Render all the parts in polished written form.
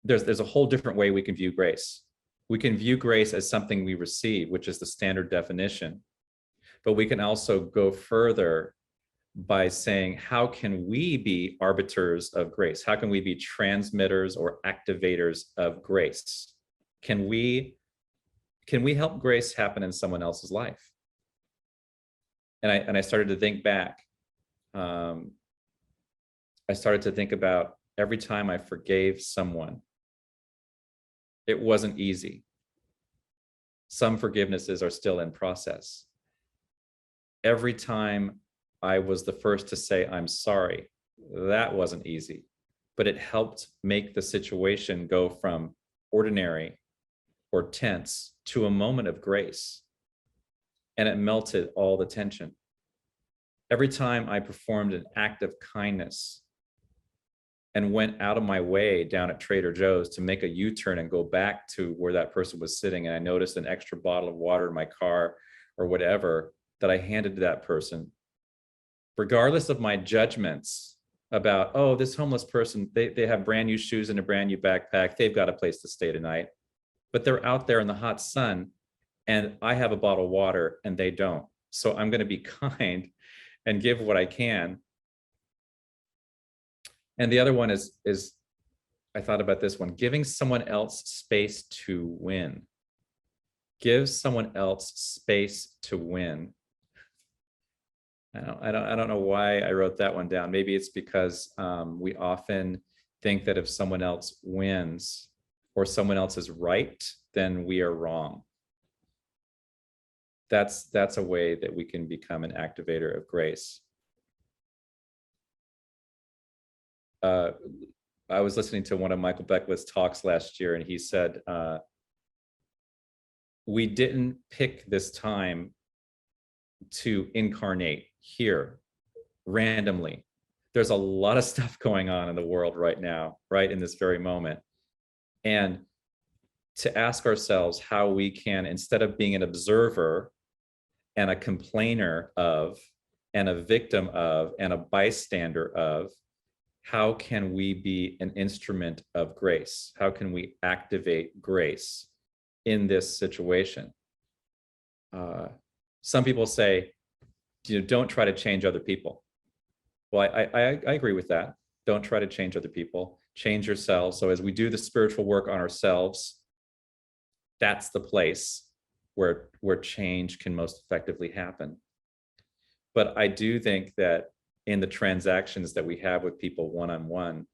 there's a whole different way we can view grace. We can view grace as something we receive, which is the standard definition. But we can also go further by saying, how can we be arbiters of grace? How can we be transmitters or activators of grace? Can we help grace happen in someone else's life? And I started to think back. I started to think about every time I forgave someone. It wasn't easy. Some forgivenesses are still in process. Every time I was the first to say, I'm sorry, that wasn't easy, but it helped make the situation go from ordinary or tense to a moment of grace. And it melted all the tension. Every time I performed an act of kindness and went out of my way down at Trader Joe's to make a U-turn and go back to where that person was sitting, and I noticed an extra bottle of water in my car or whatever that I handed to that person, regardless of my judgments about, oh, this homeless person, they have brand new shoes and a brand new backpack, they've got a place to stay tonight, but they're out there in the hot sun and I have a bottle of water and they don't. So I'm going to be kind and give what I can. And the other one is I thought about this one, giving someone else space to win. Give someone else space to win. I don't know why I wrote that one down. Maybe it's because we often think that if someone else wins or someone else is right, then we are wrong. That's a way that we can become an activator of grace. I was listening to one of Michael Beckwith's talks last year, and he said, we didn't pick this time to incarnate here randomly. There's a lot of stuff going on in the world right now, right in this very moment. And to ask ourselves how we can, instead of being an observer and a complainer of, and a victim of, and a bystander of, how can we be an instrument of grace? How can we activate grace in this situation? Some people say, don't try to change other people. Well, I agree with that. Don't try to change other people. Change yourselves. So as we do the spiritual work on ourselves, that's the place where change can most effectively happen. But I do think that in the transactions that we have with people one-on-one,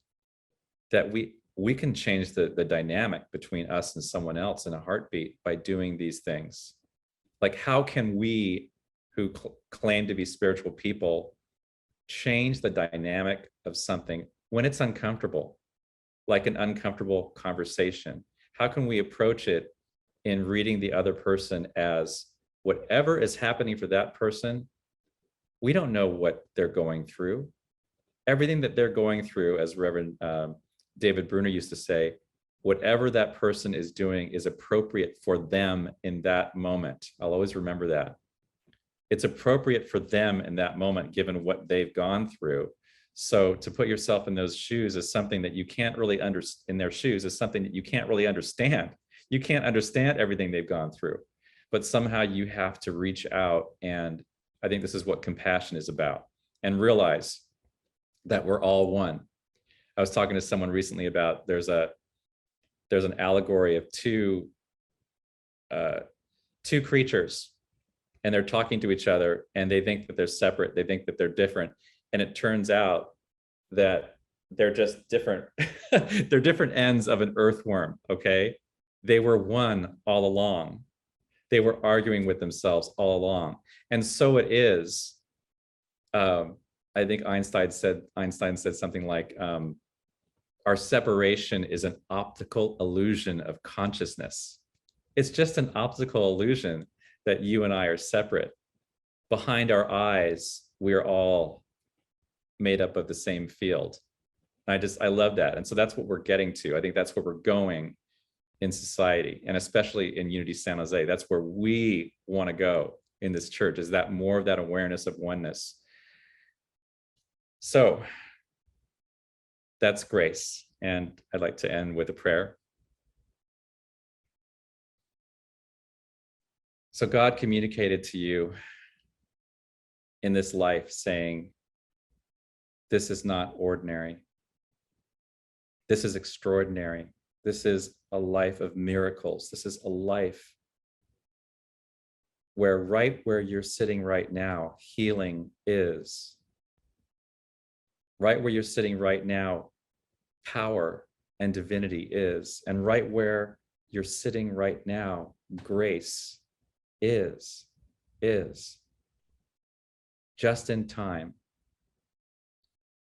that we can change the dynamic between us and someone else in a heartbeat by doing these things. Like, how can we, who claim to be spiritual people, change the dynamic of something when it's uncomfortable, like an uncomfortable conversation? How can we approach it in reading the other person as whatever is happening for that person? We don't know what they're going through. Everything that they're going through, as Reverend David Bruner used to say, whatever that person is doing is appropriate for them in that moment. I'll always remember that. It's appropriate for them in that moment, given what they've gone through. So to put yourself in those shoes is something that you can't really understand. In their shoes is something that you can't really understand. You can't understand everything they've gone through, but somehow you have to reach out, and I think this is what compassion is about, and realize that we're all one. I was talking to someone recently about there's an allegory of two creatures, and they're talking to each other, and they think that they're separate. They think that they're different, and it turns out that they're just different. They're different ends of an earthworm. Okay, they were one all along. They were arguing with themselves all along. And so it is, I think Einstein said something like, our separation is an optical illusion of consciousness. It's just an optical illusion that you and I are separate. Behind our eyes, we're all made up of the same field. I love that. And so that's what we're getting to. I think that's where we're going in society, and especially in Unity San Jose. That's where we want to go in this church, is that more of that awareness of oneness. So that's grace. And I'd like to end with a prayer. So God communicated to you in this life saying, this is not ordinary. This is extraordinary. This is a life of miracles. This is a life where right where you're sitting right now, healing is. Right where you're sitting right now, power and divinity is. And right where you're sitting right now, grace is. Just in time,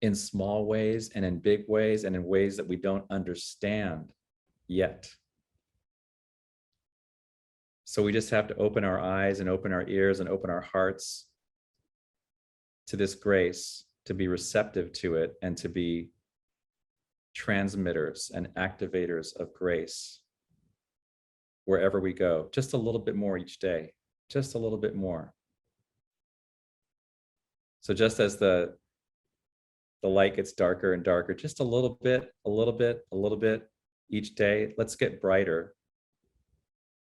in small ways and in big ways and in ways that we don't understand yet. So we just have to open our eyes and open our ears and open our hearts to this grace, to be receptive to it, and to be transmitters and activators of grace wherever we go. Just a little bit more each day, just a little bit more. So just as the light gets darker and darker, just a little bit each day, let's get brighter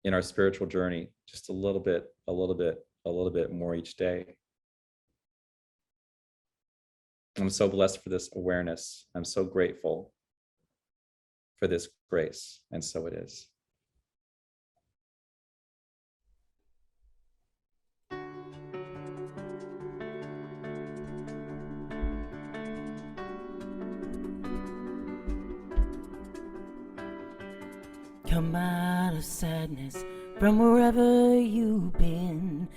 in our spiritual journey, just a little bit more each day. I'm so blessed for this awareness. I'm so grateful for this grace, and so it is. Come out of sadness from wherever you've been.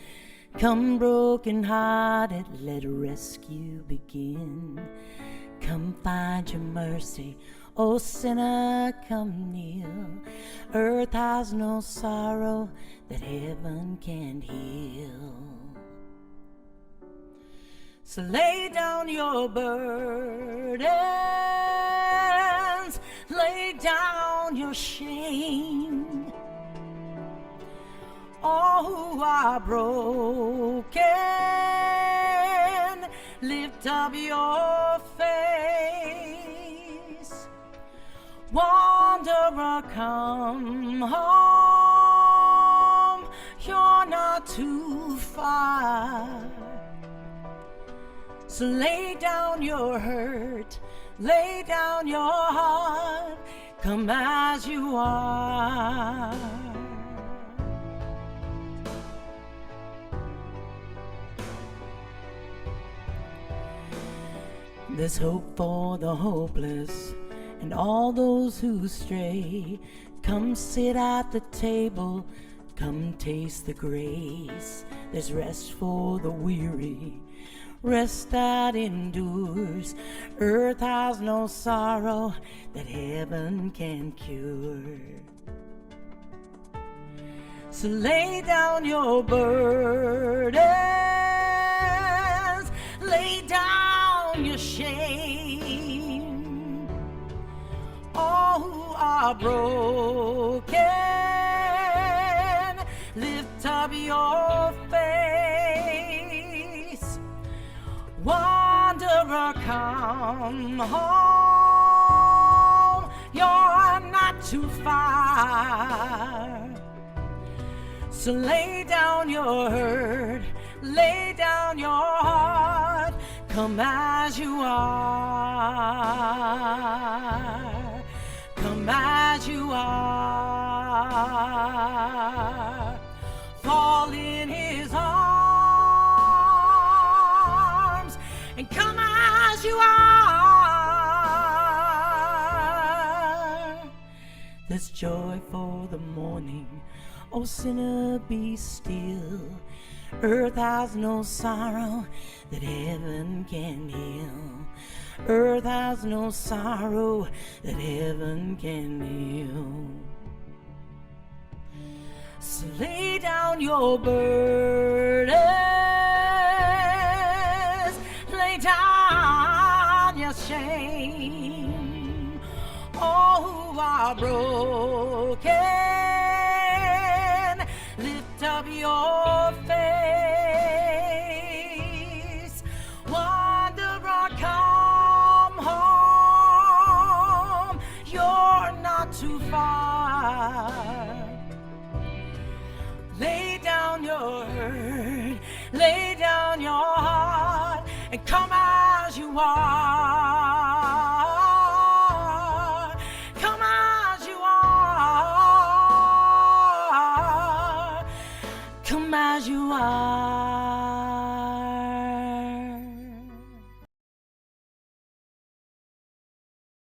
Come broken hearted, let rescue begin. Come find your mercy, oh sinner, come kneel. Earth has no sorrow that heaven can't heal. So lay down your burdens, lay down your shame. All who are broken, lift up your face. Wanderer, come home, you're not too far. So lay down your hurt, lay down your heart, come as you are. There's hope for the hopeless and all those who stray. Come sit at the table, come taste the grace. There's rest for the weary, rest that endures. Earth has no sorrow that heaven can cure. So lay down your burdens, lay down your shame. All who are broken, lift up your face. Wanderer, come home, you're not too far. So lay down your hurt, lay down your heart, come as you are, come as you are. Fall in his arms and come as you are. There's joy for the morning, oh sinner, be still. Earth has no sorrow that heaven can heal. Earth has no sorrow that heaven can heal. So lay down your burdens, lay down your shame. All who are broken, lift up your face. Wanderer, come home, Lay down your heart and come as you are. Come as you are. Come as you are.